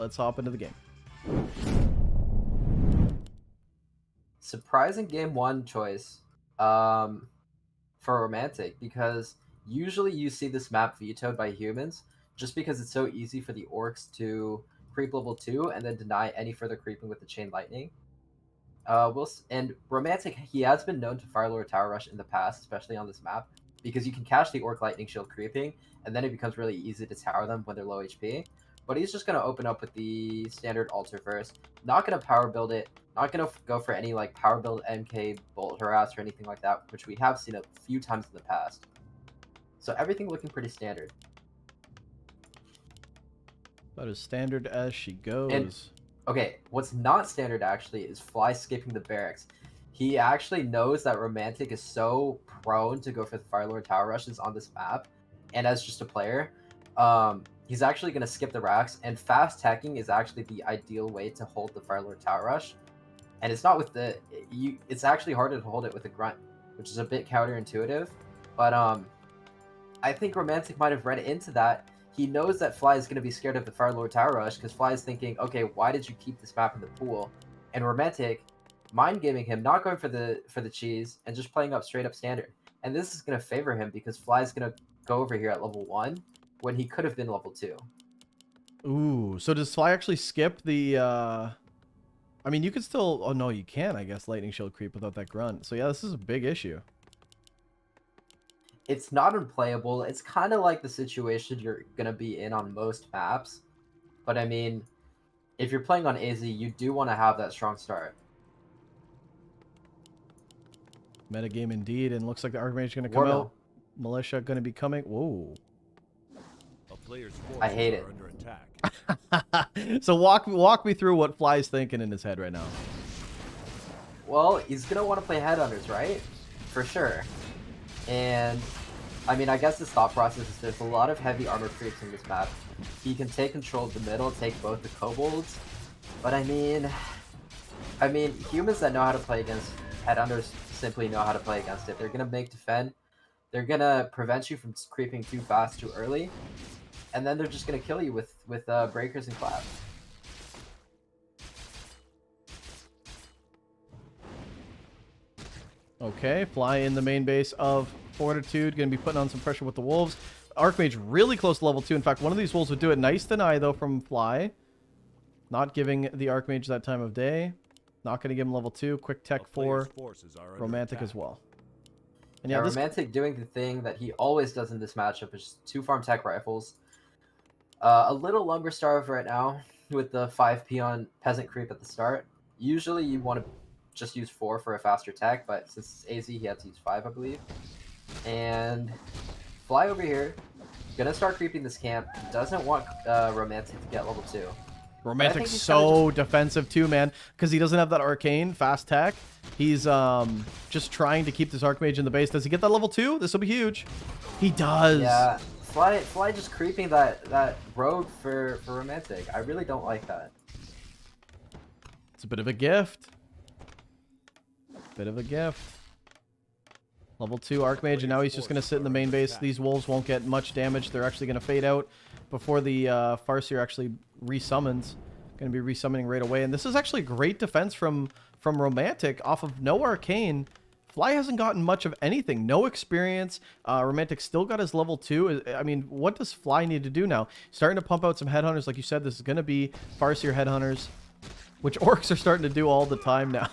let's hop into the game. Surprising game one choice for Romantic, because usually you see this map vetoed by humans just because it's so easy for the orcs to creep level 2 and then deny any further creeping with the chain lightning. And Romantic, he has been known to Firelord Tower Rush in the past, especially on this map, because you can catch the Orc Lightning Shield creeping, and then it becomes really easy to tower them when they're low HP. But he's just going to open up with the standard altar first, not going to power build it, not going to go for any like power build MK Bolt Harass or anything like that, which we have seen a few times in the past. So everything looking pretty standard. About as standard as she goes. And, okay, what's not standard actually is Fly skipping the barracks. He actually knows that Romantic is so prone to go for the Firelord Tower Rushes on this map, and as just a player, he's actually going to skip the racks, and fast tacking is actually the ideal way to hold the Firelord Tower Rush. And it's not with the... it's actually harder to hold it with a grunt, which is a bit counterintuitive, but I think Romantic might have read into that. He knows that Fly is going to be scared of the Firelord Tower Rush because Fly is thinking, okay, why did you keep this map in the pool? And Romantic mind gaming him, not going for the cheese and just playing up straight up standard. And this is going to favor him because Fly is going to go over here at level 1 when he could have been level 2. Ooh, so does Fly actually skip the I mean, you could still... Oh, no, you can, I guess, Lightning Shield creep without that grunt. So, yeah, this is a big issue. It's not unplayable. It's kind of like the situation you're going to be in on most maps. But, I mean, if you're playing on AZ, you do want to have that strong start. Metagame indeed, and looks like the Archmage is going to come out. Militia going to be coming. Whoa. I hate it. So walk me through what Fly's thinking in his head right now. Well, he's going to want to play headhunters, right? For sure. And, I mean, I guess his thought process is there's a lot of heavy armor creeps in this map. He can take control of the middle, take both the kobolds. But, I mean, humans that know how to play against headhunters simply know how to play against it. They're going to make defend. They're going to prevent you from creeping too fast, too early. And then they're just going to kill you with breakers and claps. Okay, Fly in the main base of Fortitude. Going to be putting on some pressure with the wolves. Archmage really close to level 2. In fact, one of these wolves would do it. Nice deny, though, from Fly. Not giving the Archmage that time of day. Not going to give him level 2. Quick tech for Romantic as well. And yeah, Romantic doing the thing that he always does in this matchup is 2 farm tech rifles. A little lumber starved right now with the 5 peon peasant creep at the start. Usually you want to just use 4 for a faster tech, but since it's AZ, he had to use 5, I believe. And Fly over here, gonna start creeping this camp. Doesn't want Romantic to get level 2. Romantic's so defensive too, man, because he doesn't have that arcane fast tech. He's just trying to keep this Archmage in the base. Does he get that level 2? This will be huge. He does. Yeah, Fly just creeping that rogue for Romantic. I really don't like that. It's a bit of a gift. Bit of a gift. Level 2 Archmage, and now he's just going to sit in the main base. These wolves won't get much damage. They're actually going to fade out before the Farseer actually resummons. Going to be resummoning right away. And this is actually great defense from Romantic off of no arcane. Fly hasn't gotten much of anything. No experience. Romantic still got his level 2. I mean, what does Fly need to do now? Starting to pump out some headhunters. Like you said, this is going to be Farseer headhunters, which orcs are starting to do all the time now.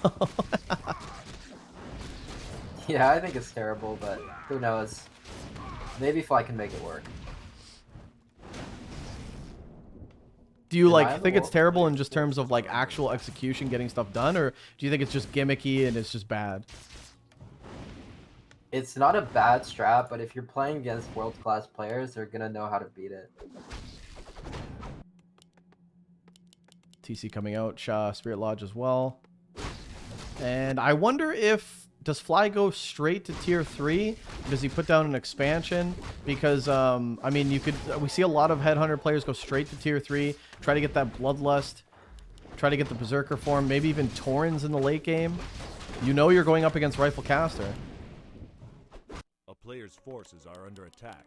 Yeah, I think it's terrible, but who knows? Maybe Fly can make it work. Do you think it's terrible in just terms of like actual execution, getting stuff done, or do you think it's just gimmicky and it's just bad? It's not a bad strat, but if you're playing against world-class players, they're gonna know how to beat it. TC coming out, Spirit Lodge as well. And I wonder if... Does Fly go straight to tier 3? Does he put down an expansion? Because, I mean, we see a lot of Headhunter players go straight to tier 3, try to get that Bloodlust, try to get the Berserker form, maybe even Taurens in the late game. You know you're going up against Rifle Caster. A player's forces are under attack.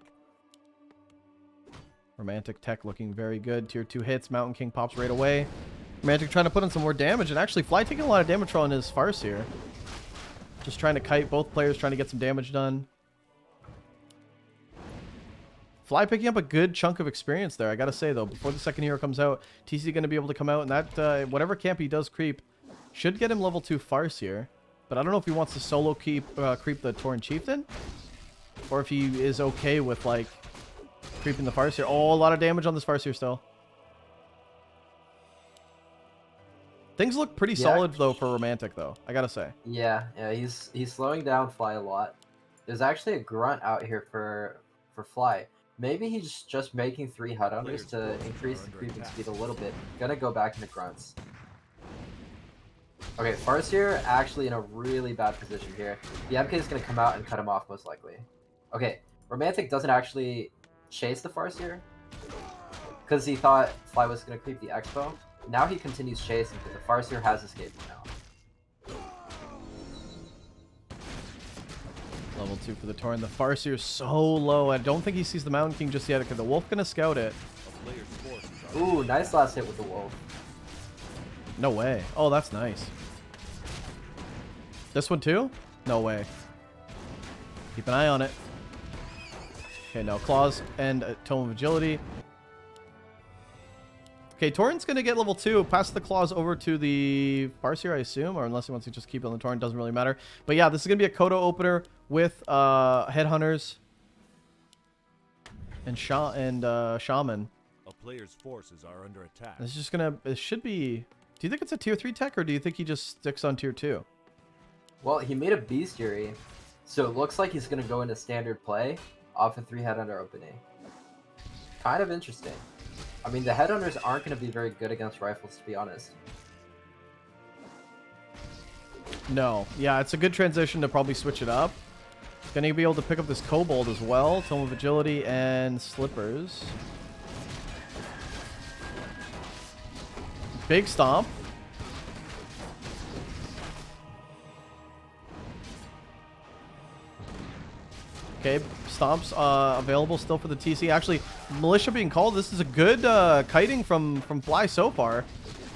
Romantic tech looking very good. Tier 2 hits. Mountain King pops right away. Romantic trying to put in some more damage. And actually, Fly taking a lot of damage on his Farce here. Just trying to kite both players, trying to get some damage done. Fly picking up a good chunk of experience there, I gotta say, though. Before the second hero comes out, TC going to be able to come out, and that, whatever camp he does creep, should get him level 2 Farce here. But I don't know if he wants to solo creep the Tauren Chieftain, or if he is okay with, like, creeping the Farce here. Oh, a lot of damage on this Farce here still. Things look pretty solid, though, for Romantic, though, I gotta say. Yeah, he's slowing down Fly a lot. There's actually a grunt out here for Fly. Maybe he's just making 3 Headhunters to increase the creeping speed a little bit. Gonna go back into grunts. Okay, Farseer actually in a really bad position here. The MK is gonna come out and cut him off most likely. Okay, Romantic doesn't actually chase the Farseer because he thought Fly was gonna creep the Expo. Now he continues chasing because the Farseer has escaped him now. Level 2 for the Tauren. The Farseer is so low. I don't think he sees the Mountain King just yet. Okay, the Wolf gonna scout it. Ooh, nice last hit with the Wolf. No way. Oh, that's nice. This one too? No way. Keep an eye on it. Okay, no. Claws and Tome of Agility. Okay, Tauren's gonna get level 2. Pass the Claws over to the Farseer, I assume, or unless he wants to just keep it on the Tauren, doesn't really matter. But yeah, this is gonna be a Kodo opener with Headhunters and Shaman. A player's forces are under attack. This is just gonna. It should be. Do you think it's a tier 3 tech, or do you think he just sticks on tier 2? Well, he made a bestiary, so it looks like he's gonna go into standard play off a 3 Headhunter opening. Kind of interesting. I mean, the Headhunters aren't going to be very good against rifles, to be honest. No. Yeah, it's a good transition to probably switch it up. Gonna be able to pick up this Kobold as well. Tome of Agility and Slippers. Big Stomp. Okay, Stomps available still for the TC. Actually, Militia being called. This is a good kiting from Fly so far.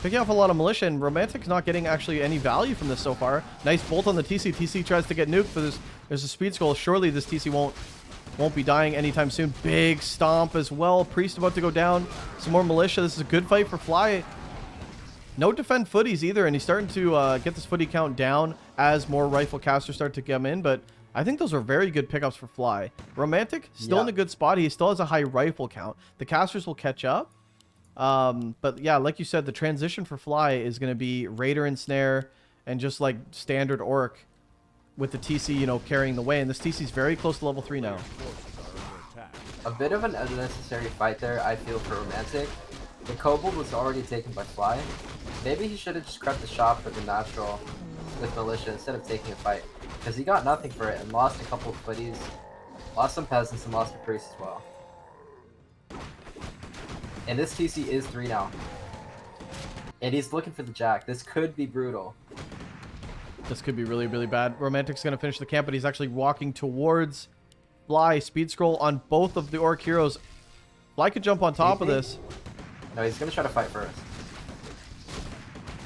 Picking off a lot of Militia, and Romantic's not getting actually any value from this so far. Nice bolt on the TC. TC tries to get nuked, but there's a speed scroll. Surely this TC won't be dying anytime soon. Big Stomp as well. Priest about to go down. Some more Militia. This is a good fight for Fly. No defend footies either, and he's starting to get this footy count down as more rifle casters start to come in, but I think those are very good pickups for Fly. Romantic, still in a good spot. He still has a high rifle count. The casters will catch up. But yeah, like you said, the transition for Fly is going to be Raider and Snare and just like standard Orc with the TC, you know, carrying the way. And this TC is very close to level 3 now. A bit of an unnecessary fight there, I feel, for Romantic. The Kobold was already taken by Fly. Maybe he should have just crept the shop for the natural with Militia instead of taking a fight. Because he got nothing for it and lost a couple of footies, lost some peasants, and lost a priest as well. And this TC is 3 now. And he's looking for the Jack. This could be brutal. This could be really, really bad. Romantic's going to finish the camp, but he's actually walking towards Fly. Speed scroll on both of the Orc heroes. Fly could jump on top of this. No, he's going to try to fight first.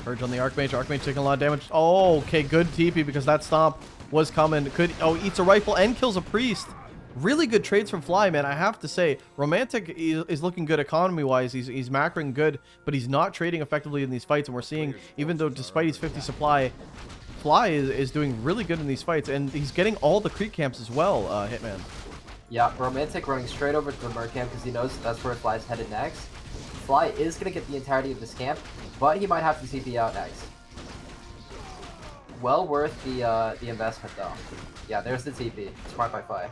Purge on the Archmage. Archmage taking a lot of damage. Oh, okay. Good TP because that Stomp was coming. Eats a rifle and kills a priest. Really good trades from Fly, man. I have to say, Romantic is looking good economy-wise. He's macroing good, but he's not trading effectively in these fights. And we're seeing, even though despite his 50 supply, Fly is doing really good in these fights. And he's getting all the creep camps as well, Hitman. Yeah, Romantic running straight over to the Mer camp because he knows that's where Fly's headed next. Fly is going to get the entirety of this camp, but he might have to TP out next. Well worth the investment, though. Yeah, there's the TP. Smart by Fly.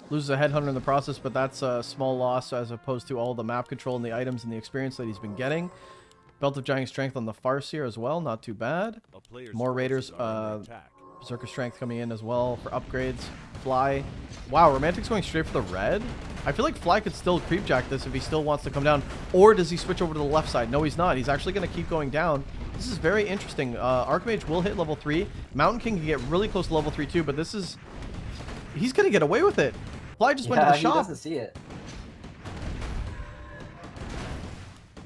Loses a Headhunter in the process, but that's a small loss as opposed to all the map control and the items and the experience that he's been getting. Belt of Giant Strength on the Farseer as well, not too bad. More Raiders, Berserker Strength coming in as well for upgrades. Fly. Wow, Romantic's going straight for the red. I feel like Fly could still creep jack this if he still wants to come down. Or does he switch over to the left side? No, he's not. He's actually going to keep going down. This is very interesting. Archmage will hit level 3. Mountain King can get really close to level 3 too, but this is... He's going to get away with it. Fly just went to the shop. He doesn't see it.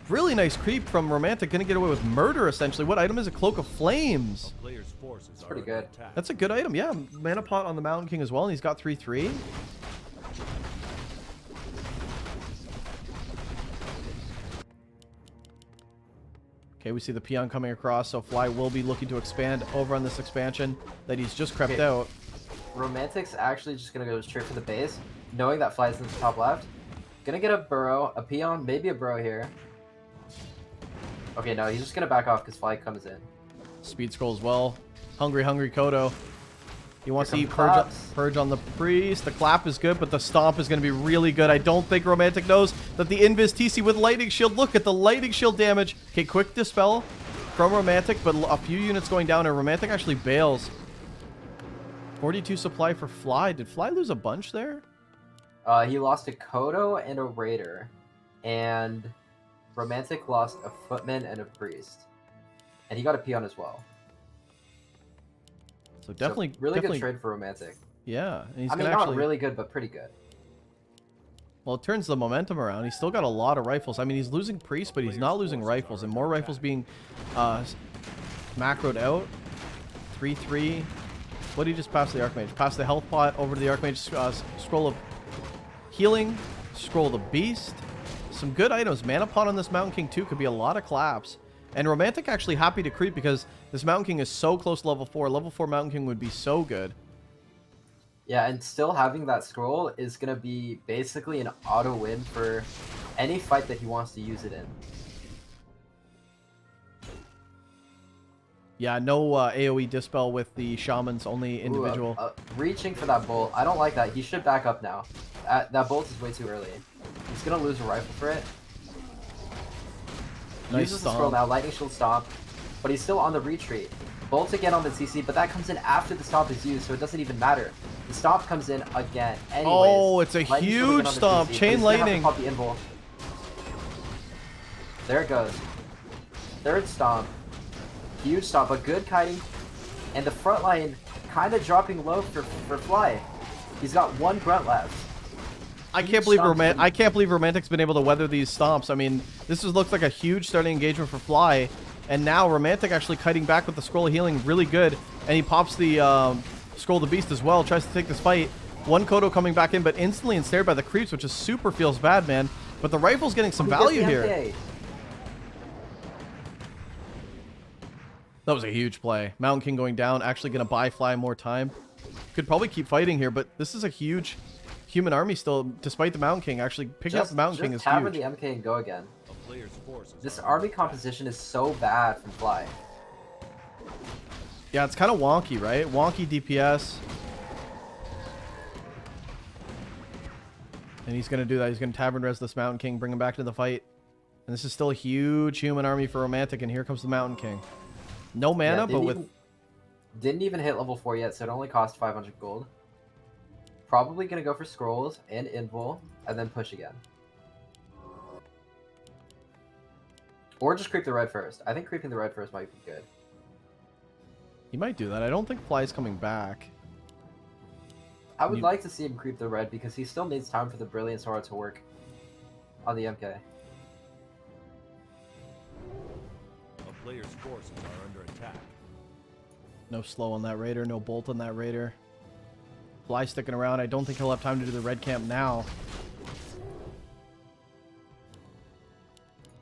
Really nice creep from Romantic. Gonna get away with murder, essentially. What item is it? Cloak of Flames. A player's forces It's are pretty under good. attack. That's a good item. Yeah, Mana Pot on the Mountain King as well, and he's got 3/3. Okay, we see the peon coming across, so Fly will be looking to expand over on this expansion that he's just crept out. Romantic's actually just gonna go straight for the base, knowing that Fly's in the top left. Gonna get a burrow, a peon, maybe a burrow here. Okay, no, he's just gonna back off because Fly comes in. Speed scroll as well. Hungry Kodo. He wants to Here eat come claps. purge on the priest. The clap is good, but the stomp is going to be really good. I don't think Romantic knows that the Invis TC with lightning shield. Look at the lightning shield damage. Okay, quick dispel from Romantic, but a few units going down, and Romantic actually bails. 42 supply for Fly. Did Fly lose a bunch there? He lost a Kodo and a Raider, and Romantic lost a Footman and a Priest, and he got a peon as well. So definitely, really definitely, good trade for Romantic. yeah. And he's I mean, gonna not actually, really good, but pretty good. well, it turns the momentum around. He's still got a lot of rifles. I mean, he's losing priests, but he's not losing rifles, and more rifles being macroed out. 3/3. What did he just pass the Archmage? Pass the health pot over to the Archmage. Scroll of healing. Scroll of the beast. Some good items. Mana pot on this Mountain King too could be a lot of claps. And Romantic actually happy to creep because this Mountain King is so close to level 4. Level 4 Mountain King would be so good. Yeah, and still having that scroll is gonna be basically an auto win for any fight that he wants to use it in. Yeah, no AoE dispel with the shamans, only individual. Ooh, reaching for that bolt. I don't like that. He should back up now. That bolt is way too early. He's gonna lose a rifle for it. Nice Uses the stomp. scroll now, lightning shield stomp, but he's still on the retreat. Bolt again on the CC, but that comes in after the stomp is used, so it doesn't even matter. The stomp comes in again. Anyways, Oh, it's a lightning shield huge again on the stomp. CC, but Chain he's gonna have to lightning. pop the invul. There it goes. Third stomp. Huge stomp, a good kiting, and the front line kind of dropping low for Fly. He's got one grunt left. I can't believe Romantic's been able to weather these stomps. I mean, this looks like a huge starting engagement for Fly, and now Romantic actually kiting back with the scroll of healing, really good, and he pops the scroll of the beast as well. Tries to take this fight. One Kodo coming back in, but instantly ensnared by the creeps, which is super feels bad, man. But the rifle's getting some value here. MK. That was a huge play. Mountain King going down, actually going to buy Fly more time. Could probably keep fighting here, but this is a huge human army still, despite the Mountain King. Actually, picking up the Mountain King is tavern huge. the MK and go again. A player's forces This are army under attack. composition is so bad from Fly. Yeah, it's kind of wonky, right? Wonky DPS. And he's going to do that. He's going to tavern res this Mountain King, bring him back to the fight. And this is still a huge human army for Romantic, and here comes the Mountain King. No mana, Yeah, but with... didn't even hit level 4 yet, so it only cost 500 gold. Probably gonna go for scrolls and invul, and then push again. Or just creep the red first. I think creeping the red first might be good. He might do that. I don't think Fly's coming back. I would like to see him creep the red because he still needs time for the Brilliant Aura to work on the MK. A player's forces are under attack. No slow on that Raider, no bolt on that Raider. Fly sticking around. I don't think he'll have time to do the red camp now.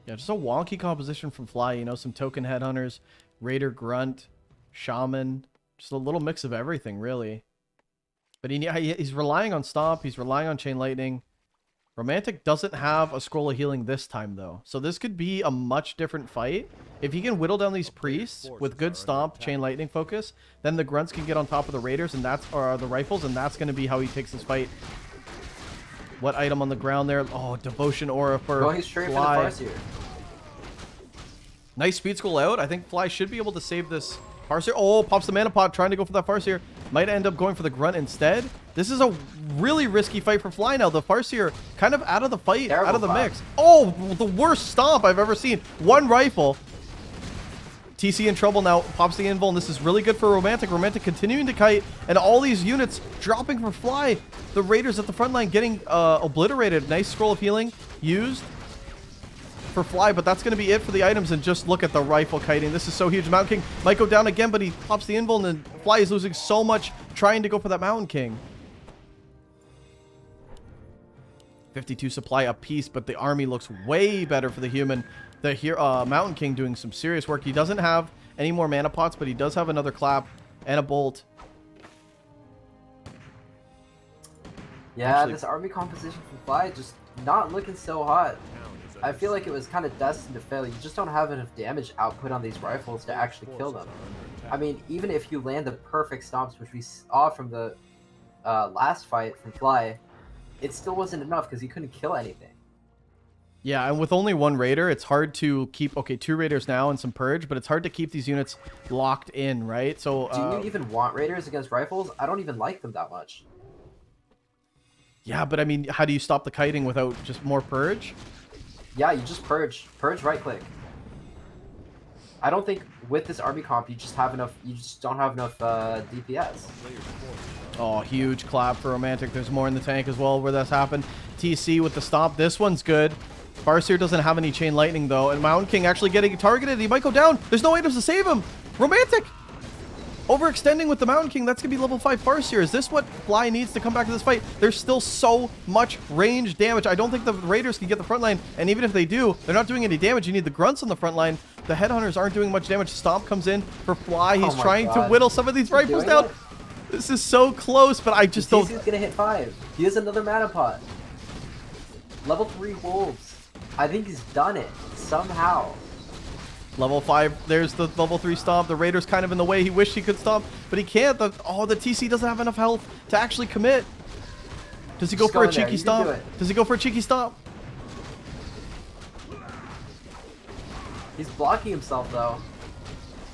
Yeah, just a wonky composition from Fly. You know, some token headhunters, Raider grunt, shaman, just a little mix of everything, really. But he's relying on stomp. He's relying on chain lightning. Romantic doesn't have a scroll of healing this time, though. So this could be a much different fight. If he can whittle down these priests with good stomp, chain lightning focus, then the grunts can get on top of the raiders, and that's or the rifles, and that's going to be how he takes this fight. What item on the ground there? Oh, devotion aura for Going straight Fly. for the Farseer. Nice speed scroll out. I think Fly should be able to save this Farseer. Oh, pops the mana pot, trying to go for that Farseer. Might end up going for the grunt instead. This is a really risky fight for Fly now. The Farseer kind of out of the fight, Terrible out of the fight. mix. Oh, the worst stomp I've ever seen. One rifle. TC in trouble now. Pops the invul, and this is really good for Romantic. Romantic continuing to kite, and all these units dropping for Fly. The Raiders at the front line getting obliterated. Nice scroll of healing used. for Fly, but that's going to be it for the items. And just look at the rifle kiting. This is so huge. Mountain King might go down again, but he pops the invul, and then Fly is losing so much trying to go for that Mountain King. 52 supply apiece, but the army looks way better for the human. The Mountain King doing some serious work. He doesn't have any more mana pots, but he does have another clap and a bolt. Yeah, this army composition from Fly just not looking so hot. I feel like it was kind of destined to fail. You just don't have enough damage output on these rifles to actually kill them. I mean, even if you land the perfect stomps, which we saw from the last fight from Fly, it still wasn't enough because he couldn't kill anything. Yeah, and with only one raider, it's hard to keep... Okay, 2 raiders now and some purge, but it's hard to keep these units locked in, right? So do you even want raiders against rifles? I don't even like them that much. Yeah, but I mean, how do you stop the kiting without just more purge? Yeah, you just purge. Purge right click. I don't think with this army comp you just have enough. You just don't have enough DPS. Oh, huge clap for Romantic. There's more in the tank as well where that's happened. TC with the stomp. This one's good. Farseer doesn't have any chain lightning though, and Mountain King actually getting targeted. He might go down. There's no items to save him. Romantic overextending with the Mountain King. That's gonna be level 5 Farseer. Is this what Fly needs to come back to this fight? There's still so much range damage. I don't think the Raiders can get the front line, and even if they do, they're not doing any damage. You need the grunts on the front line. The Headhunters aren't doing much damage. Stomp comes in for Fly. He's trying to whittle some of these rifles down. It? This is so close, but I just don't... He's gonna hit 5. He has another mana pot. Level 3 wolves. I think he's done it somehow. Level 5, there's the level 3 stomp. The Raider's kind of in the way. He wished he could stomp, but he can't. The TC doesn't have enough health to actually commit. Does he go for a cheeky stomp? Does he go for a cheeky stomp? He's blocking himself though.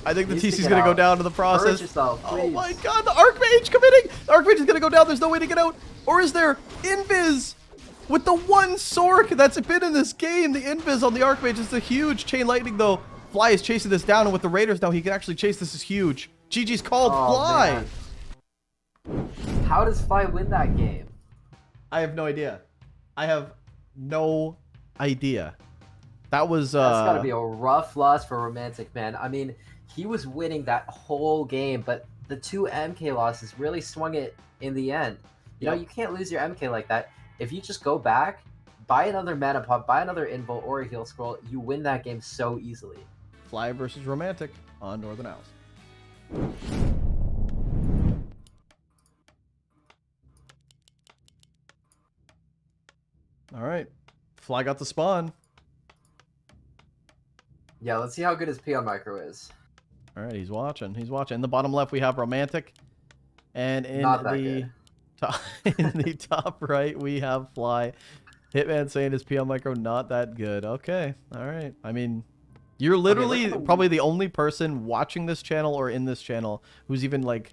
I think the TC's going to go down to the process. Yourself, oh my god, the Archmage committing! The Archmage is going to go down. There's no way to get out. Or is there? Invis! With the one Sork that's been in this game, the Invis on the Archmage is a huge chain lightning though. Fly is chasing this down, and with the Raiders now, he can actually chase. This is huge. GG's called. Fly! Man. How does Fly win that game? I have no idea. I have no idea. That was... That's gotta be a rough loss for Romantic, man. I mean, he was winning that whole game, but the 2 MK losses really swung it in the end. You know, you can't lose your MK like that. If you just go back, buy another mana pot, buy another invul or a heal scroll, you win that game so easily. Fly versus Romantic on Northern Isles. All right. Fly got the spawn. Yeah, let's see how good his Peon Micro is. All right, he's watching. He's watching. In the bottom left, we have Romantic. And in the top, in the top right, we have Fly. Hitman saying his Peon Micro not that good. Okay. All right. I mean, you're literally probably the only person watching this channel or in this channel who's even like,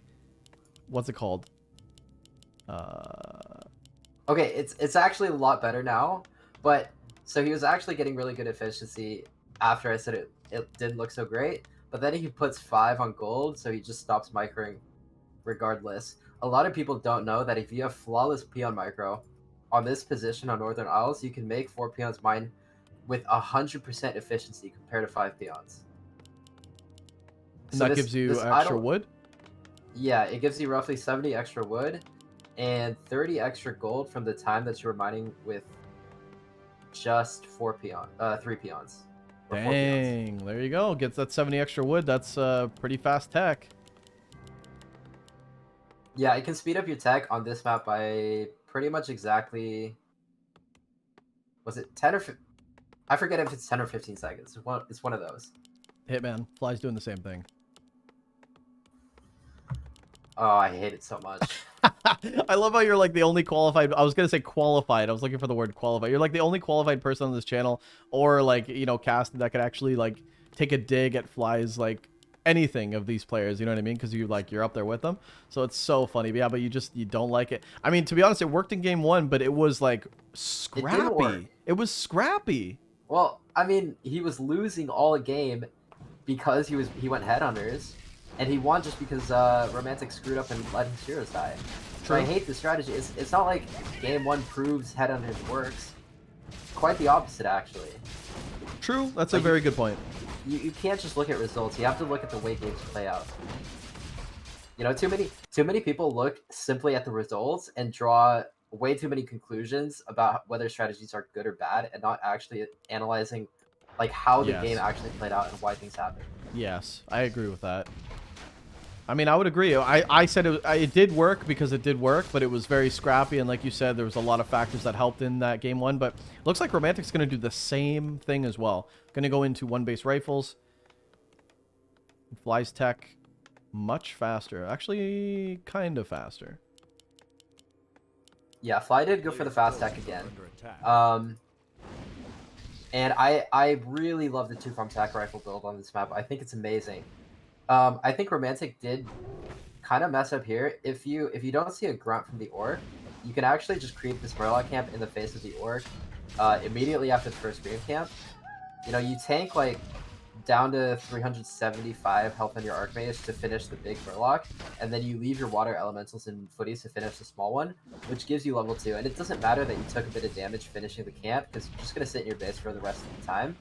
what's it called? Okay, it's actually a lot better now, but so he was actually getting really good efficiency after I said it didn't look so great, but then he puts 5 on gold, so he just stops microing regardless. A lot of people don't know that if you have flawless Peon Micro on this position on Northern Isles, you can make 4 peons mine with 100% efficiency compared to 5 peons. And so that gives you extra wood? Yeah, it gives you roughly 70 extra wood and 30 extra gold from the time that you were mining with just 3 peons. Dang, there you go. Gets that 70 extra wood. That's pretty fast tech. Yeah, it can speed up your tech on this map by pretty much exactly... Was it 10 or... I forget if it's 10 or 15 seconds. It's one of those. Hitman. Fly's doing the same thing. Oh, I hate it so much. I love how you're like the only qualified... I was going to say qualified. I was looking for the word qualified. You're like the only qualified person on this channel or like, you know, cast that could actually like take a dig at Fly's like anything of these players, you know what I mean? Because you're up there with them. So it's so funny. But yeah, but you don't like it. I mean, to be honest, it worked in game 1, but it was like scrappy. It was scrappy. Well, I mean, he was losing all a game because he went headhunters, and he won just because Romantic screwed up and let his heroes die. So I hate the strategy. It's not like game 1 proves headhunters works. quite the opposite, actually. True. That's a Like, very good point. You can't just look at results. You have to look at the way games play out. You know, too many people look simply at the results and draw way too many conclusions about whether strategies are good or bad, and not actually analyzing like how the game actually played out and why things happened. Yes, I agree with that. I mean, I would agree. I said it did work because it did work, but it was very scrappy, and like you said, there was a lot of factors that helped in that game one. But it looks like Romantic's going to do the same thing as well. Going to go into one-base rifles. Fly's tech much faster. Actually, kind of faster. Yeah, Fly did go for the fast tech again. Under attack. And I really love the two-farm tack rifle build on this map. I think it's amazing. I think Romantic did kind of mess up here. If you don't see a grunt from the orc, you can actually just create this Murloc camp in the face of the orc immediately after the first Dream camp. You know, you tank like down to 375 health on your Archmage to finish the big Murloc, and then you leave your water elementals and footies to finish the small one, which gives you level 2. And it doesn't matter that you took a bit of damage finishing the camp, because you're just going to sit in your base for the rest of the time.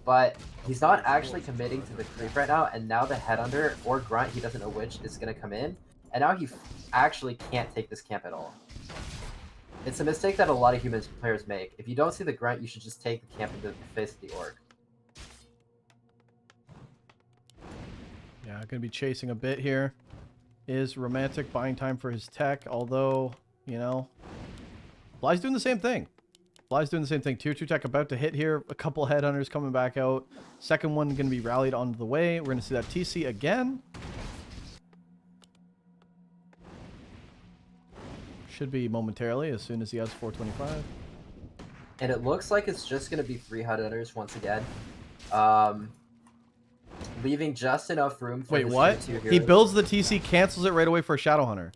But he's not actually committing to the creep right now, and now the Headhunter or Grunt, he doesn't know which, is going to come in, and now he actually can't take this camp at all. It's a mistake that a lot of human players make. If you don't see the Grunt, you should just take the camp into the face of the Orc. Yeah, going to be chasing a bit here. Is Romantic buying time for his tech, although, you know, Fly's doing the same thing. Fly's doing the same thing. Tier 2 tech about to hit here. A couple Headhunters coming back out. Second one going to be rallied onto the way. We're going to see that TC again. Should be momentarily as soon as he has 425. And it looks like it's just going to be 3 Headhunters once again. Leaving just enough room for Wait, his what? tier 2 He heroes. builds the TC, cancels it right away for a Shadowhunter.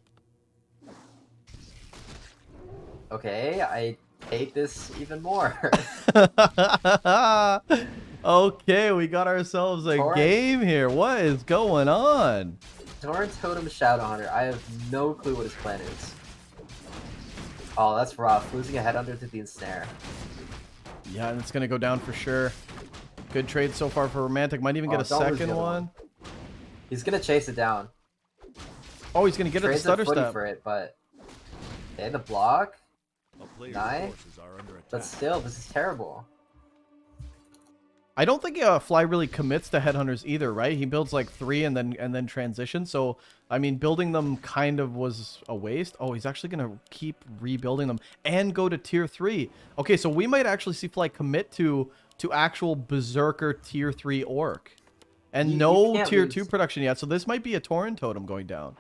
Okay, I hate this even more. Okay, we got ourselves a Torrent. game here. What is going on? Torrent Totem Shadowhunter. I have no clue what his plan is. Oh, that's rough. Losing a Headhunter to the Ensnare. Yeah, and it's going to go down for sure. Good trade so far for Romantic. Might even get a don't lose the second other one. He's going to chase it down. Oh, he's going to get it the Trades a stutter footy step. for it, but... Okay, the block. A player's Nice. forces are under attack. But still, this is terrible. I don't think Fly really commits to Headhunters either, right? He builds like 3 and then transitions. So, I mean, building them kind of was a waste. Oh, he's actually going to keep rebuilding them and go to tier 3. Okay, so we might actually see Fly commit to actual Berserker tier 3 Orc. And You no can't tier lose. 2 production yet. So this might be a Tauren Totem going down.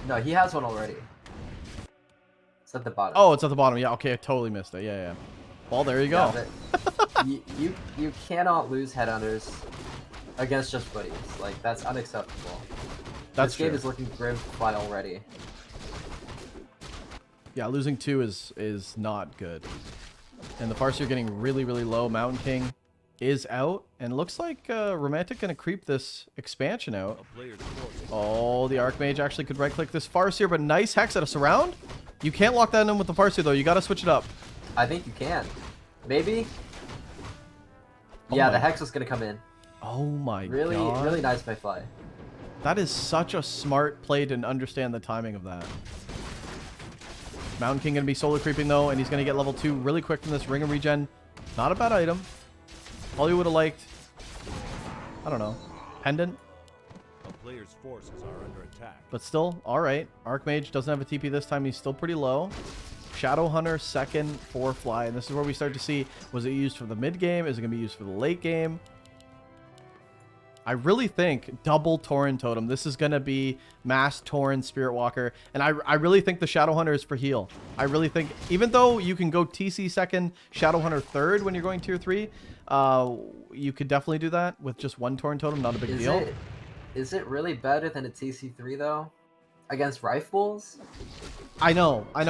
No, he has one already. It's at the bottom. Oh, it's at the bottom. Yeah, okay, I totally missed it. Yeah. Well, there you go. Yeah, you cannot lose Headhunters against just buddies. Like, that's unacceptable. That's This game true. is looking grim for Fly already. Yeah, losing 2 is not good. And the Farseer getting really, really low. Mountain King is out. And looks like Romantic going to creep this expansion out. A player's forces Oh, the Archmage actually could right-click this Farseer, but nice Hex at a surround. You can't lock that in with the Farseer, though. You got to switch it up. I think you can. Maybe? Oh Yeah, my- the Hex was going to come in. Oh, my Really, God. really nice by Fly. That is such a smart play to understand the timing of that. Mountain King going to be solo creeping, though, and he's going to get level 2 really quick from this Ring of Regen. Not a bad item. Probably would have liked, I don't know, Pendant. A player's forces are under attack. But still, all right. Archmage doesn't have a TP this time. He's still pretty low. Shadowhunter second for Fly. And this is where we start to see, was it used for the mid game? Is it going to be used for the late game? I really think double Tauren Totem. This is going to be mass Tauren Spirit Walker. And I really think the Shadowhunter is for heal. I really think, even though you can go TC second, Shadowhunter third when you're going tier 3, you could definitely do that with just one Tauren Totem. Not a big deal. Is it really better than a TC3, though? Against Rifles? I know, and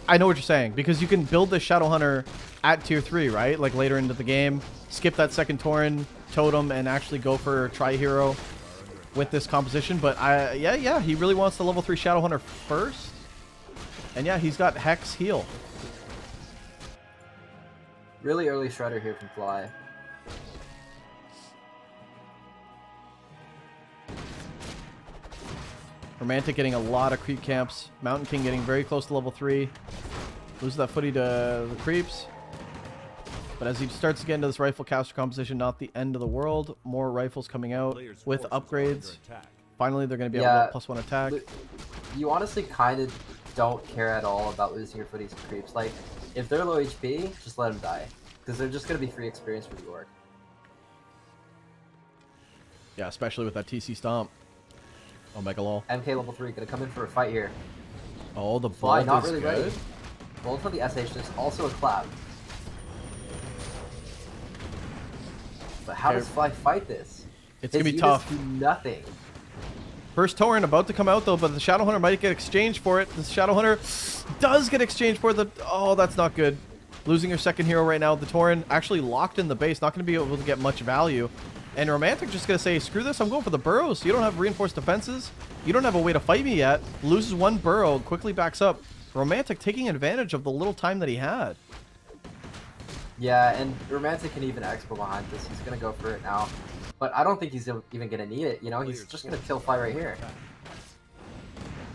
I know what you're saying, because you can build the Shadowhunter at tier 3, right? Like later into the game, skip that second Tauren Totem and actually go for Tri-Hero with this composition. But yeah, he really wants the level 3 Shadowhunter first. And yeah, he's got Hex heal. Really early shredder here from Fly. Romantic getting a lot of creep camps. Mountain King getting very close to level 3. Loses that footy to the creeps. But as he starts to get into this rifle caster composition, not the end of the world. More rifles coming out Players' with forces are upgrades. under attack. Finally, they're going to be able to get +1 attack. You honestly kind of don't care at all about losing your footies to creeps. Like, if they're low HP, just let them die. Because they're just going to be free experience for the orc. Yeah, especially with that TC stomp. Oh, Mega Lol. MK level 3 going to come in for a fight here. Oh, the Fly bolt not is really good. ready. Bolt for the SH, there's also a cloud. But how Okay. does Fly fight this? It's His going to be units tough. do nothing. First Tauren about to come out, though, but the Shadowhunter might get exchanged for it. The Shadowhunter does get exchanged for the... Oh, that's not good. Losing your second hero right now. The Tauren actually locked in the base. Not going to be able to get much value. And Romantic just going to say, screw this, I'm going for the burrows. You don't have reinforced defenses. You don't have a way to fight me yet. Loses one burrow, quickly backs up. Romantic taking advantage of the little time that he had. Yeah, and Romantic can even expo behind this. He's going to go for it now. But I don't think he's even going to need it, you know? He's just going to kill Fly right here.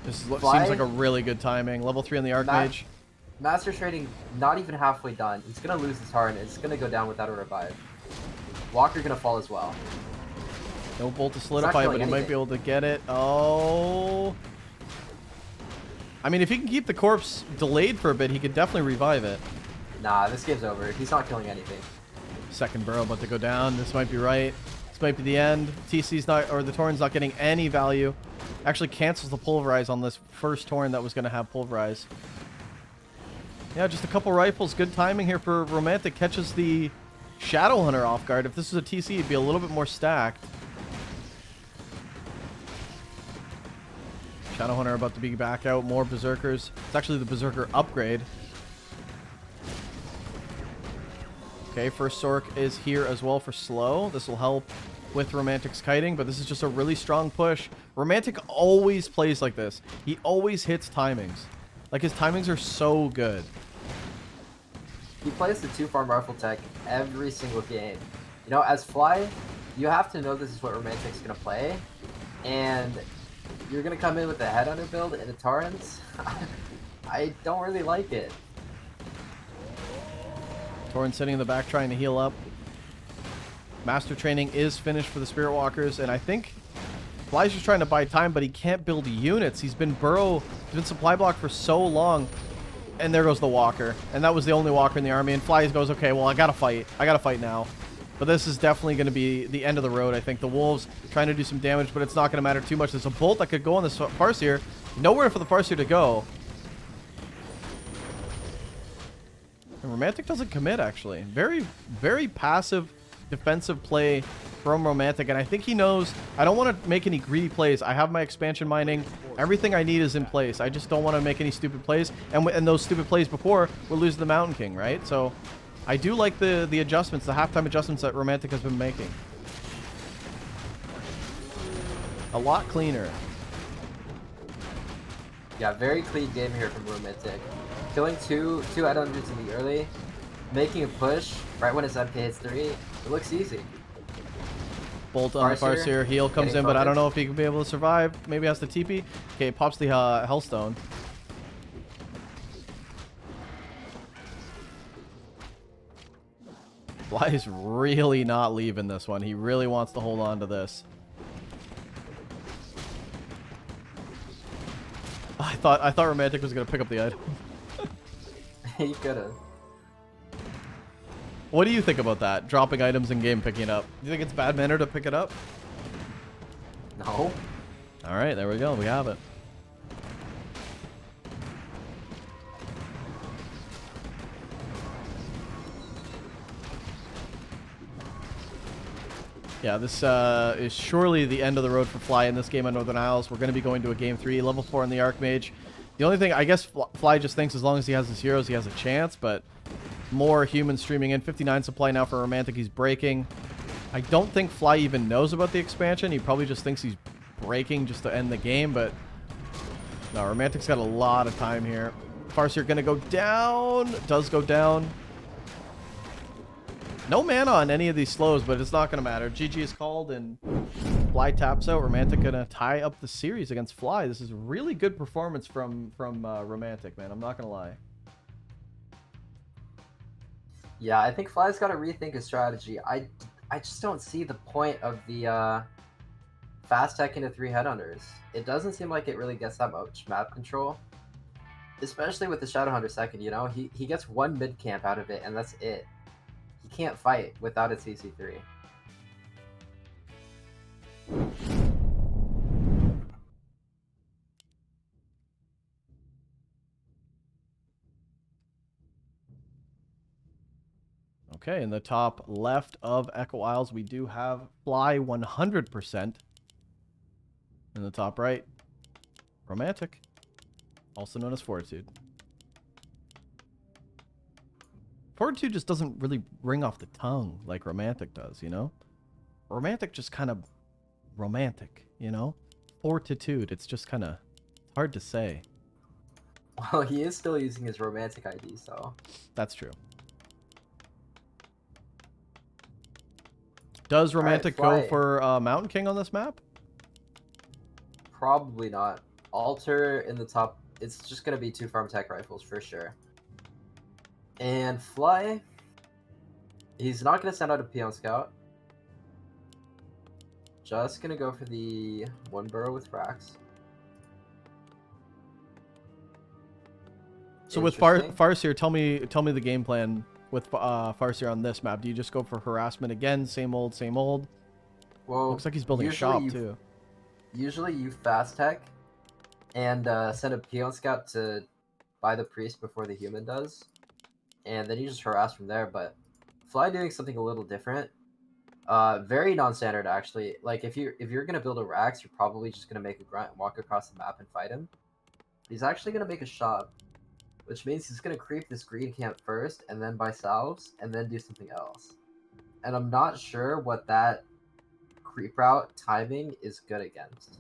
This Fly- seems like a really good timing. Level 3 on the Archmage. Master Trading not even halfway done. He's going to lose his heart and it's going to go down without a revive. Walker going to fall as well. No bolt to solidify, but killing he might be able to get it. Oh. I mean, if he can keep the corpse delayed for a bit, he could definitely revive it. Nah, this game's over. He's not killing anything. Second burrow about to go down. This might be right. This might be the end. TC's not, or the Tauren's not getting any value. Actually cancels the pulverize on this first Tauren that was going to have pulverize. Yeah, just a couple rifles. Good timing here for Romantic. Catches the Shadowhunter off guard. If this was a TC, it'd be a little bit more stacked. Shadowhunter about to be back out. More Berserkers. It's actually the Berserker upgrade. Okay, first Sork is here as well for slow. This will help with Romantic's kiting, but this is just a really strong push. Romantic always plays like this. He always hits timings. Like, his timings are so good. He plays the 2-farm rifle tech every single game. You know, as Fly, you have to know this is what Romantic's going to play. And you're going to come in with a Headhunter build and a Torrents. I don't really like it. Tauren sitting in the back trying to heal up. Master training is finished for the Spirit Walkers, and I think Fly's just trying to buy time, but he can't build units. He's been supply blocked for so long. And there goes the Walker. And that was the only Walker in the army. And Fly goes, okay, well, I gotta fight. I gotta fight now. But this is definitely going to be the end of the road, I think. The Wolves trying to do some damage, but it's not going to matter too much. There's a bolt that could go on this Farseer. Nowhere for the Farseer to go. And Romantic doesn't commit, actually. Very, very passive defensive play from Romantic. And I think he knows, I don't want to make any greedy plays. I have my expansion mining. Everything I need is in place. I just don't want to make any stupid plays. And those stupid plays before, we're losing the Mountain King, right? So I do like the adjustments, the halftime adjustments that Romantic has been making. A lot cleaner. Yeah, very clean game here from Romantic. Killing two Headhunters in the early, making a push right when his MK hits 3. It looks easy. Bolt on the Farseer. Heal comes in, but I don't know if he can be able to survive. Maybe has the TP. Okay, pops the Hellstone. Fly is really not leaving this one. He really wants to hold on to this. I thought Romantic was gonna pick up the item. He could've. What do you think about that? Dropping items in game, picking it up. Do you think it's bad manner to pick it up? No. All right, there we go. We have it. Yeah, this is surely the end of the road for Fly in this game on Northern Isles. We're going to be going to a game 3, level 4 on the Archmage. The only thing, I guess Fly just thinks as long as he has his heroes, he has a chance, but more humans streaming in. 59 supply now for Romantic. He's breaking. I don't think Fly even knows about the expansion. He probably just thinks he's breaking just to end the game, but no, Romantic's got a lot of time here. Farseer going to go down. Does go down. No mana on any of these slows, but it's not going to matter. GG is called, and Fly taps out. Romantic going to tie up the series against Fly. This is a really good performance from Romantic, man. I'm not going to lie. Yeah, I think Fly's got to rethink his strategy. I just don't see the point of the fast tech into 3 headhunters. It doesn't seem like it really gets that much map control. Especially with the Shadowhunter second, you know? He gets 1 mid camp out of it, and that's it. He can't fight without its CC3. Okay, in the top left of Echo Isles, we do have Fly 100%. In the top right, Romantic, also known as Fortitude. Fortitude just doesn't really ring off the tongue like Romantic does, you know? Romantic just kind of romantic, you know? Fortitude, it's just kind of hard to say. Well, he is still using his Romantic ID, so... That's true. Does Romantic go for Mountain King on this map? Probably not. Alter in the top, it's just going to be 2 farm tech rifles for sure. And Fly, he's not going to send out a Peon Scout. Just going to go for the 1 burrow with Rax. So with Farseer, tell me the game plan with Farseer on this map. Do you just go for harassment again? Same old, same old? Well, looks like he's building a shop too. Usually you fast tech and send a Peon Scout to buy the priest before the human does. And then you just harass from there, but Fly doing something a little different. Very non-standard actually. Like if you're gonna build a Rax, you're probably just gonna make a grunt and walk across the map and fight him. He's actually gonna make a shop, which means he's gonna creep this green camp first, and then buy salves, and then do something else. And I'm not sure what that creep route timing is good against.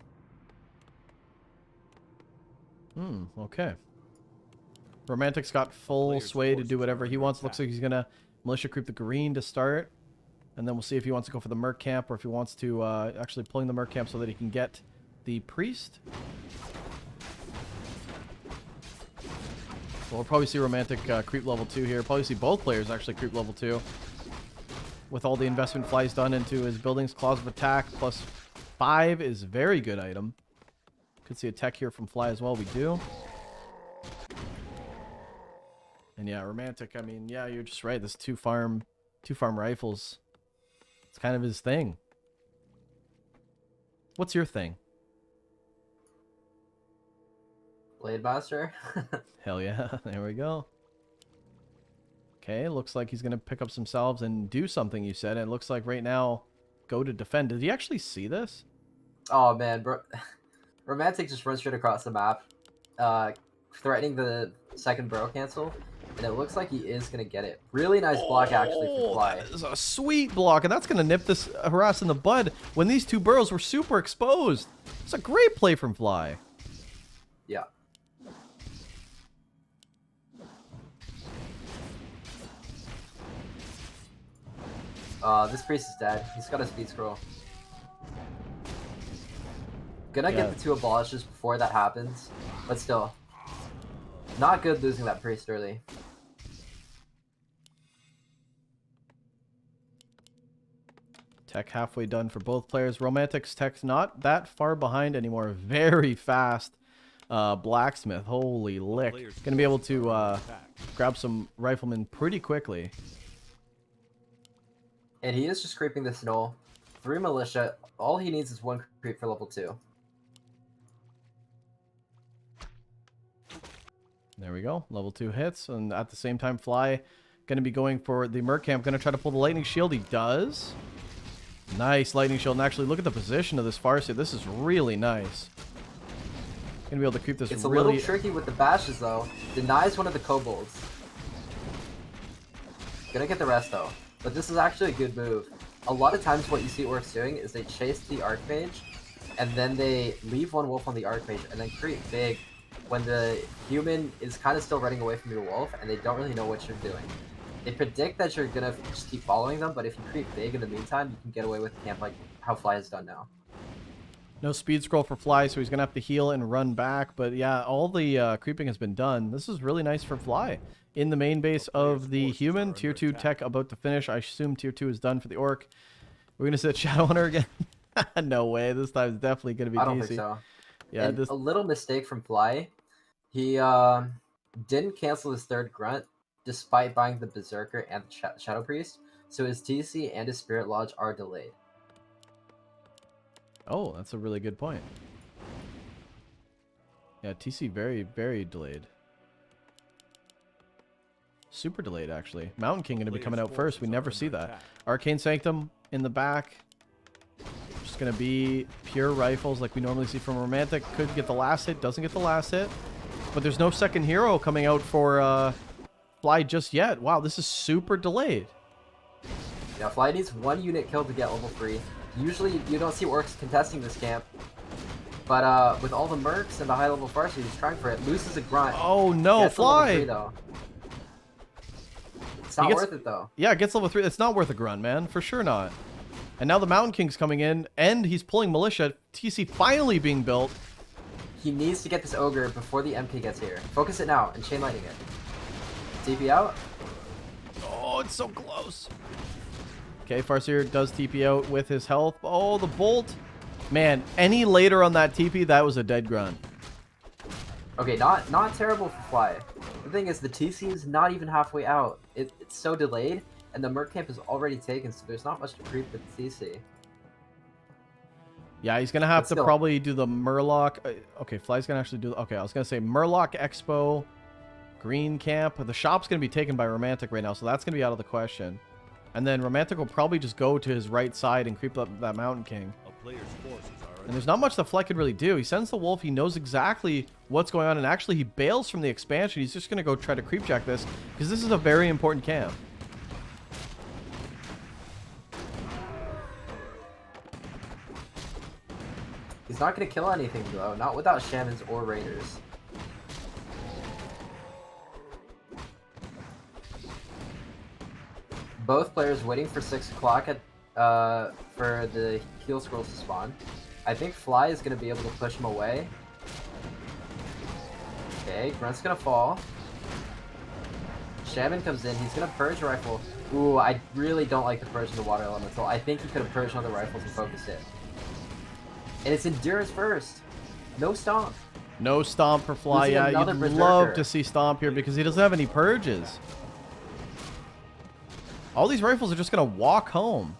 Okay. Romantic's got full sway to do whatever he wants. Looks like he's gonna militia creep the green to start, and then we'll see if he wants to go for the merc camp or if he wants to actually pulling the merc camp so that he can get the priest. So we'll probably see Romantic creep level 2 here. Probably see both players actually creep level 2. With all the investment Fly's done into his buildings. Claws of Attack plus 5 is a very good item. Could see a tech here from Fly as well. We do. And yeah, Romantic, I mean, yeah, you're just right. This two farm rifles. It's kind of his thing. What's your thing? Blade Master. Hell yeah. There we go. Okay, looks like he's going to pick up some salves and do something, you said. And it looks like right now, go to defend. Did he actually see this? Oh, man. Bro. Romantic just runs straight across the map, threatening the second burrow cancel. And it looks like he is going to get it. Really nice block, actually, for Fly. That is a sweet block. And that's going to nip this harass in the bud when these 2 burrows were super exposed. It's a great play from Fly. Yeah. This priest is dead. He's got a speed scroll. Gonna get the 2 abolishes before that happens, but still. Not good losing that priest early. Tech halfway done for both players. Romantic's tech's not that far behind anymore. Very fast blacksmith. Holy lick. Gonna be able to grab some riflemen pretty quickly. And he is just creeping the snow. 3 militia. All he needs is 1 creep for level 2. There we go. Level 2 hits. And at the same time, Fly going to be going for the merc camp. Going to try to pull the lightning shield. He does. Nice lightning shield. And actually, look at the position of this Farseer. This is really nice. Going to be able to creep this It's really... a little tricky with the bashes, though. Denies one of the kobolds. Gonna get the rest, though. But this is actually a good move. A lot of times what you see orcs doing is they chase the Archmage, and then they leave 1 wolf on the Archmage, and then creep big when the human is kind of still running away from your wolf, and they don't really know what you're doing. They predict that you're gonna just keep following them, but if you creep big in the meantime, you can get away with camp like how Fly has done now. No speed scroll for Fly, so he's going to have to heal and run back. But yeah, all the creeping has been done. This is really nice for Fly. In the main base of the human, tier 2 tech about to finish. I assume tier 2 is done for the orc. We're going to set Shadowhunter again. No way. This time it's definitely going to be I don't TC. think so. Yeah, And a little mistake from Fly. He didn't cancel his third grunt despite buying the Berserker and the Shadow Priest. So his TC and his Spirit Lodge are delayed. Oh, that's a really good point. Yeah, TC very, very delayed. Super delayed, actually. Mountain King going to be coming out first. We never see that. Arcane Sanctum in the back. Just going to be pure rifles like we normally see from Romantic. Could get the last hit. Doesn't get the last hit. But there's no second hero coming out for Fly just yet. Wow, this is super delayed. Yeah, Fly needs 1 unit kill to get level 3. Usually you don't see orcs contesting this camp. But with all the mercs and the high level Farseer, he's trying for it. Loses a grunt. Oh no, Gets level Fly! 3, though. It's not worth it though. Yeah, it gets level 3. It's not worth a grunt, man. For sure not. And now the Mountain King's coming in, and he's pulling Militia. TC finally being built. He needs to get this Ogre before the MK gets here. Focus it now and chain lightning it. TP out. Oh, it's so close. Okay, Farseer does TP out with his health. Oh, the bolt. Man, any later on that TP, that was a dead grunt. Okay, not terrible for Fly. The thing is, the TC is not even halfway out. It's so delayed, and the Merc camp is already taken, so there's not much to creep with the TC. Yeah, he's going to have to probably do the Murloc. Okay, Fly's going to actually do... Okay, I was going to say Murloc Expo, Green Camp. The shop's going to be taken by Romantic right now, so that's going to be out of the question. And then Romantic will probably just go to his right side and creep up that Mountain King. And there's not much that Fly could really do. He sends the Wolf. He knows exactly what's going on. And actually, he bails from the expansion. He's just going to go try to creep jack this, because this is a very important camp. He's not going to kill anything, though. Not without Shamans or Raiders. Both players waiting for 6 o'clock at for the heal scrolls to spawn. I think Fly is going to be able to push him away. Okay, Grunt's going to fall. Shaman comes in. He's going to purge rifle. Ooh, I really don't like the purge of the water elemental. I think he could have purged on the rifles and focused it. And it's endurance first. No stomp. No stomp for Fly. Losing Yeah, another you'd Berserker. love to see stomp here because he doesn't have any purges. All these rifles are just going to walk home.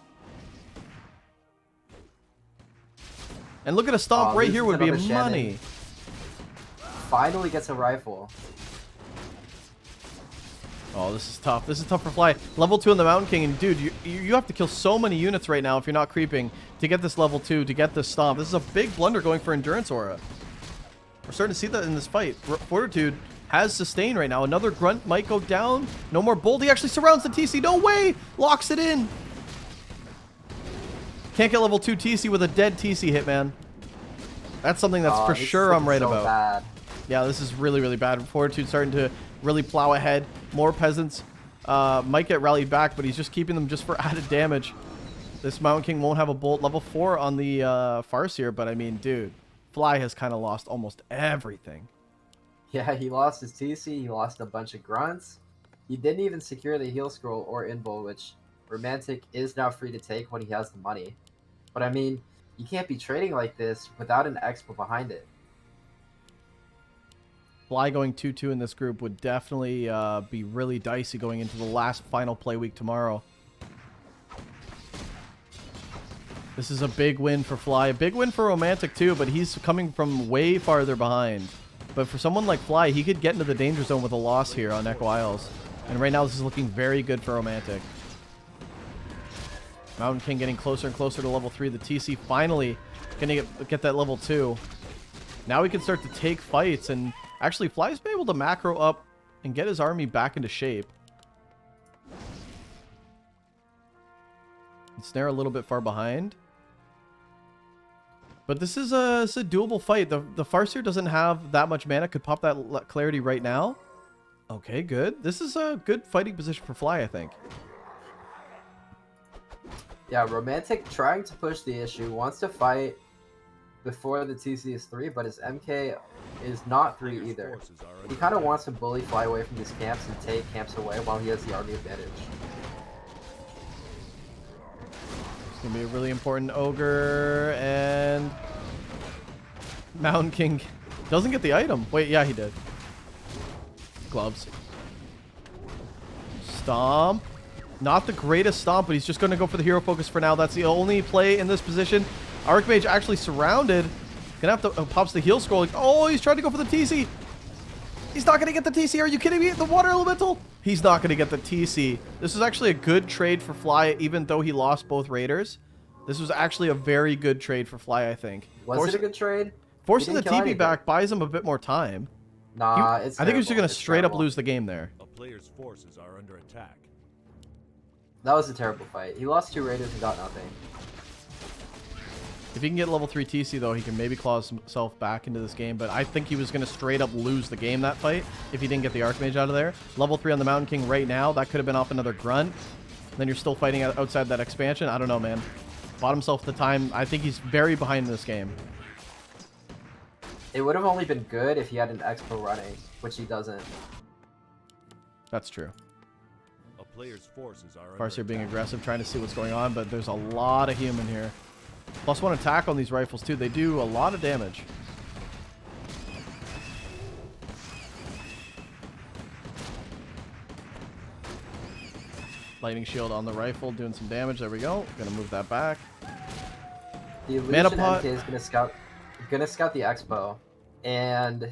And look at a stomp right here would be money. Finally gets a rifle. Oh, this is tough. This is tough for Fly. Level 2 on the Mountain King. And dude, you have to kill so many units right now if you're not creeping to get this level 2, to get this stomp. This is a big blunder going for Endurance Aura. We're starting to see that in this fight. Fortitude has sustain right now. Another grunt might go down. No more bolt. He actually surrounds the TC. No way! Locks it in. Can't get level 2 TC with a dead TC Hitman. That's something that's for sure I'm right about. Bad. Yeah, this is really, really bad. Fortitude starting to really plow ahead. More peasants might get rallied back, but he's just keeping them just for added damage. This Mountain King won't have a bolt. Level 4 on the Farseer, but I mean, dude, Fly has kind of lost almost everything. Yeah, he lost his TC. He lost a bunch of grunts. He didn't even secure the heal scroll or invul, which Romantic is now free to take when he has the money. But I mean, you can't be trading like this without an expo behind it. Fly going 2-2 in this group would definitely be really dicey going into the last final play week tomorrow. This is a big win for Fly. A big win for Romantic too, but he's coming from way farther behind. But for someone like Fly, he could get into the danger zone with a loss here on Echo Isles. And right now this is looking very good for Romantic. Mountain King getting closer and closer to level 3. The TC finally gonna get that level 2. Now he can start to take fights, and actually Fly's been able to macro up and get his army back into shape. And Snare a little bit far behind. But this is a doable fight. The Farseer doesn't have that much mana. Could pop that Clarity right now. Okay, good. This is a good fighting position for Fly, I think. Yeah, Romantic trying to push the issue, wants to fight before the TC is 3, but his MK is not 3 either. He kind of wants to bully Fly away from these camps and take camps away while he has the army advantage. It's going to be a really important Ogre, and Mountain King doesn't get the item. Wait, yeah, he did. Gloves. Stomp. Not the greatest stomp, but he's just going to go for the hero focus for now. That's the only play in this position. Archmage actually surrounded. Gonna have to pops the heal scroll. Oh, he's trying to go for the TC. He's not gonna get the TC. Are you kidding me? The water elemental. He's not gonna get the TC. This is actually a good trade for Fly, even though he lost both raiders. This was actually a very good trade for Fly, I think. Was it a good trade? Forcing the TP back buys him a bit more time. Nah, I think he's just gonna straight up lose the game there. A player's forces are under attack. That was a terrible fight. He lost 2 raiders and got nothing. If he can get level 3 TC, though, he can maybe claw himself back into this game. But I think he was going to straight up lose the game that fight if he didn't get the Archmage out of there. Level 3 on the Mountain King right now. That could have been off another grunt. Then you're still fighting outside that expansion. I don't know, man. Bought himself the time. I think he's very behind in this game. It would have only been good if he had an Expo running, which he doesn't. That's true. A player's forces are Farseer being aggressive, trying to see what's going on, but there's a lot of human here. +1 attack on these rifles, too. They do a lot of damage. Lightning shield on the rifle, doing some damage. There we go. Gonna move that back. The Illusion MK is gonna scout the Expo, and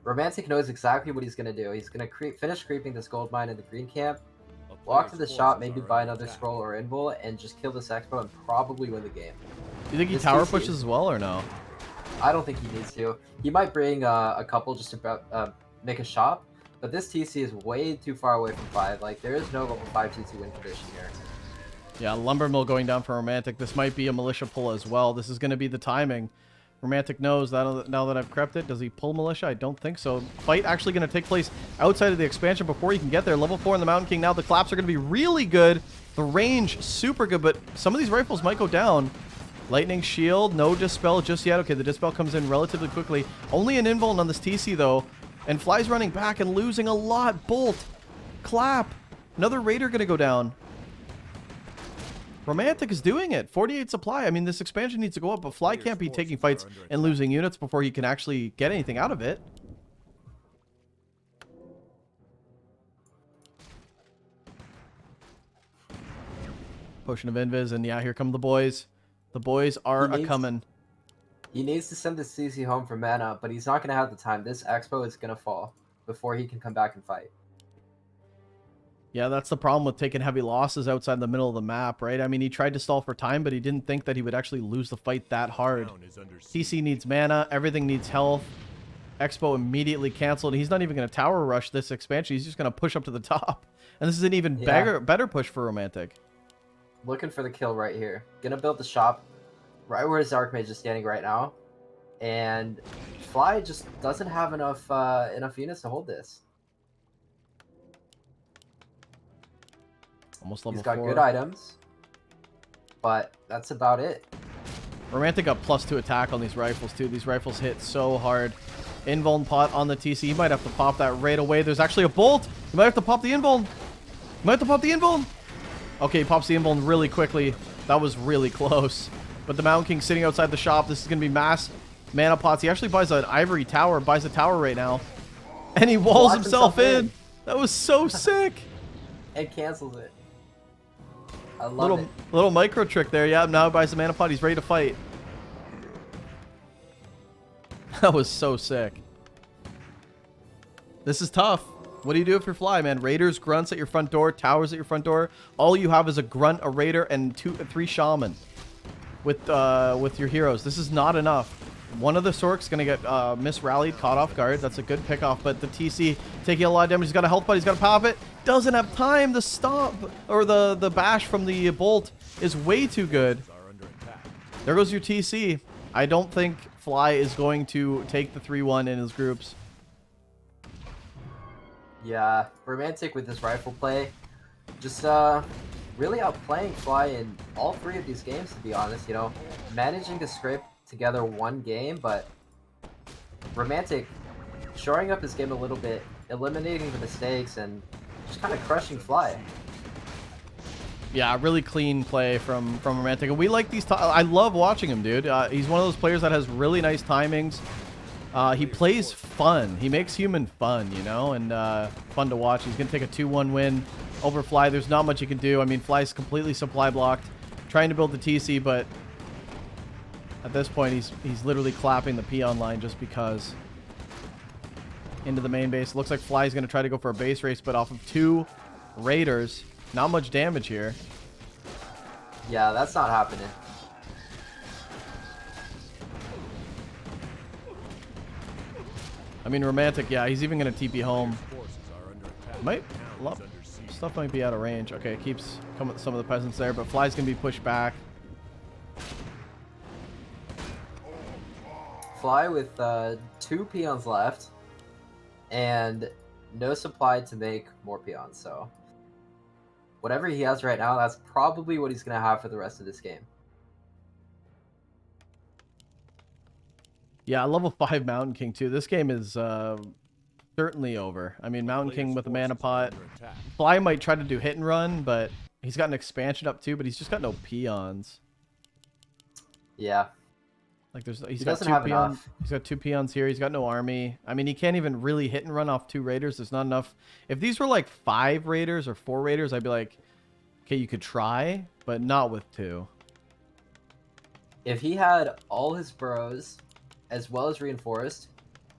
Romantic knows exactly what he's gonna do. He's gonna finish creeping this gold mine in the green camp, walk to the shop, maybe buy another scroll or invul, and just kill this Expo and probably win the game. Do you think he tower pushes as well or no? I don't think he needs to. He might bring a couple just to make a shop, but this TC is way too far away from 5. Like, there is no level 5 TC win condition here. Yeah, Lumber Mill going down for Romantic. This might be a Militia pull as well. This is going to be the timing. Romantic knows that now that I've crept it. Does he pull Militia? I don't think so. Fight actually going to take place outside of the expansion before he can get there. Level 4 in the Mountain King. Now the claps are going to be really good. The range, super good, but some of these rifles might go down. Lightning shield, no dispel just yet. Okay, the dispel comes in relatively quickly. Only an invuln on this TC though. And Fly's running back and losing a lot. Bolt, clap. Another raider going to go down. Romantic is doing it. 48 supply. I mean, this expansion needs to go up, but Fly can't be taking fights and losing units before he can actually get anything out of it. Potion of Invis, and yeah, here come the boys. The boys are a-coming. He needs to send the CC home for mana, but he's not going to have the time. This Expo is going to fall before he can come back and fight. Yeah, that's the problem with taking heavy losses outside the middle of the map, right? I mean, he tried to stall for time, but he didn't think that he would actually lose the fight that hard. TC needs mana. Everything needs health. Expo immediately canceled. He's not even going to tower rush this expansion. He's just going to push up to the top. And this is an even better push for Romantic. Looking for the kill right here. Gonna build the shop right where his Archmage is standing right now. And Fly just doesn't have enough units to hold this. Almost level 4. He's got good items, but that's about it. Romantic got +2 attack on these rifles too. These rifles hit so hard. Invuln pot on the TC. He might have to pop that right away. There's actually a bolt. You might have to pop the Invuln. You might have to pop the Invuln. Okay, he pops the Invuln really quickly. That was really close. But the Mountain King sitting outside the shop. This is going to be mass mana pots. He actually buys an ivory tower. Buys a tower right now. And he walls himself in. That was so sick. And cancels it. I love it. Little micro trick there. Yeah, now he buys the mana pot. He's ready to fight. That was so sick. This is tough. What do you do if you're Fly, man? Raiders, grunts at your front door, towers at your front door. All you have is a grunt, a raider, and 3 shaman with your heroes. This is not enough. One of the Sork's gonna get misrallied, caught off guard. That's a good pickoff, but the TC taking a lot of damage. He's got a health pot. He's got to pop it. Doesn't have time. The stomp or the bash from the bolt is way too good. There goes your TC. I don't think Fly is going to take the 3-1 in his groups. Yeah, Romantic with his rifle play, just really outplaying Fly in all 3 of these games, to be honest. You know, managing to scrape together one game, but Romantic shoring up his game a little bit, eliminating the mistakes, and just kind of crushing Fly. Yeah, really clean play from Romantic, and we like these. I love watching him, dude. He's one of those players that has really nice timings. He plays fun. He makes human fun, you know, and fun to watch. He's gonna take a 2-1 win over Fly. There's not much you can do. I mean, Fly's completely supply blocked, trying to build the TC, but at this point, he's literally clapping the peon line just because. Into the main base. Looks like Fly's gonna try to go for a base race, but off of 2 raiders. Not much damage here. Yeah, that's not happening. I mean, Romantic, yeah, he's even going to TP home. Forces are under attack. Might, Town is under siege. stuff might be out of range. Okay, it keeps coming with some of the peasants there, but Fly's going to be pushed back. Fly with 2 peons left, and no supply to make more peons, so whatever he has right now, that's probably what he's going to have for the rest of this game. Yeah, level 5 Mountain King too. This game is certainly over. I mean, Mountain King with a mana pot. Fly might try to do hit and run, but he's got an expansion up too, but he's just got no peons. Yeah. Like he's He got doesn't 2 have peons. enough. He's got 2 peons here. He's got no army. I mean, he can't even really hit and run off 2 raiders. There's not enough. If these were like 5 raiders or 4 raiders, I'd be like, okay, you could try, but not with 2. If he had all his burrows, as well as reinforced,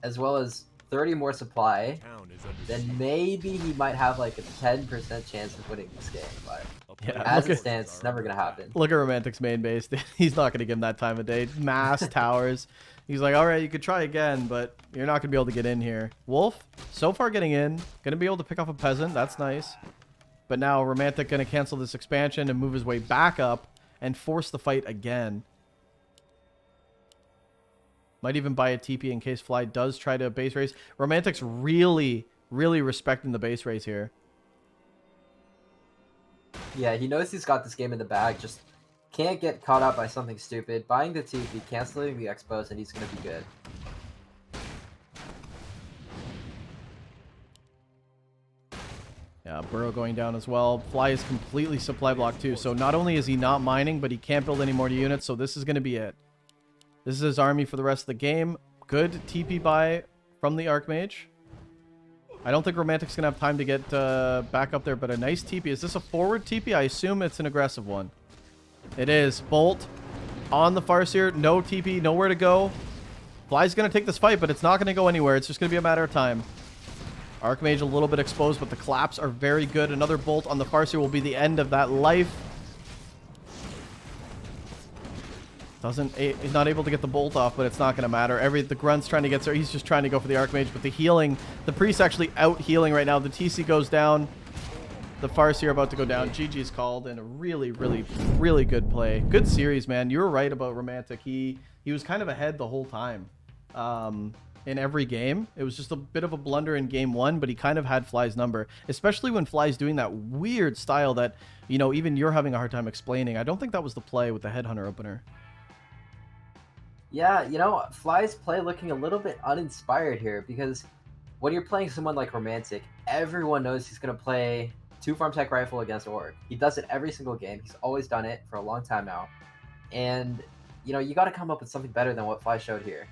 as well as 30 more supply, Town is under then siege. maybe he might have like a 10% chance of winning this game. But A Yeah, player's as look it at- stands, it's never going to happen. Look at Romantic's main base. He's not going to give him that time of day. Mass towers. He's like, all right, you could try again, but you're not going to be able to get in here. Wolf, so far getting in. Going to be able to pick off a peasant. That's nice. But now Romantic going to cancel this expansion and move his way back up and force the fight again. Might even buy a TP in case Fly does try to base race. Romantic's really, really respecting the base race here. Yeah, he knows he's got this game in the bag, just can't get caught up by something stupid. Buying the TP, canceling the expos, and he's going to be good. Yeah, Burrow going down as well. Fly is completely supply blocked too. So not only is he not mining, but he can't build any more units. So this is going to be it. This is his army for the rest of the game. Good TP buy from the Archmage. I don't think Romantic's going to have time to get back up there, but a nice TP. Is this a forward TP? I assume it's an aggressive one. It is. Bolt on the Farseer. No TP. Nowhere to go. Fly's going to take this fight, but it's not going to go anywhere. It's just going to be a matter of time. Archmage a little bit exposed, but the claps are very good. Another bolt on the Farseer will be the end of that life. He's not able to get the bolt off, but it's not going to matter. The grunt's trying to get there. He's just trying to go for the Archmage, but the healing, the priest's actually out healing right now. The TC goes down. The Farseer about to go down. GG's called, and a really, really, really good play. Good series, man. You were right about Romantic. He was kind of ahead the whole time. In every game. It was just a bit of a blunder in game 1, but he kind of had Fly's number, especially when Fly's doing that weird style that, you know, even you're having a hard time explaining. I don't think that was the play with the Headhunter opener. Yeah, you know, Fly's play looking a little bit uninspired here, because when you're playing someone like Romantic, everyone knows he's going to play 2 Farm Tech Rifle against ORC. He does it every single game. He's always done it for a long time now. And, you know, you got to come up with something better than what Fly showed here.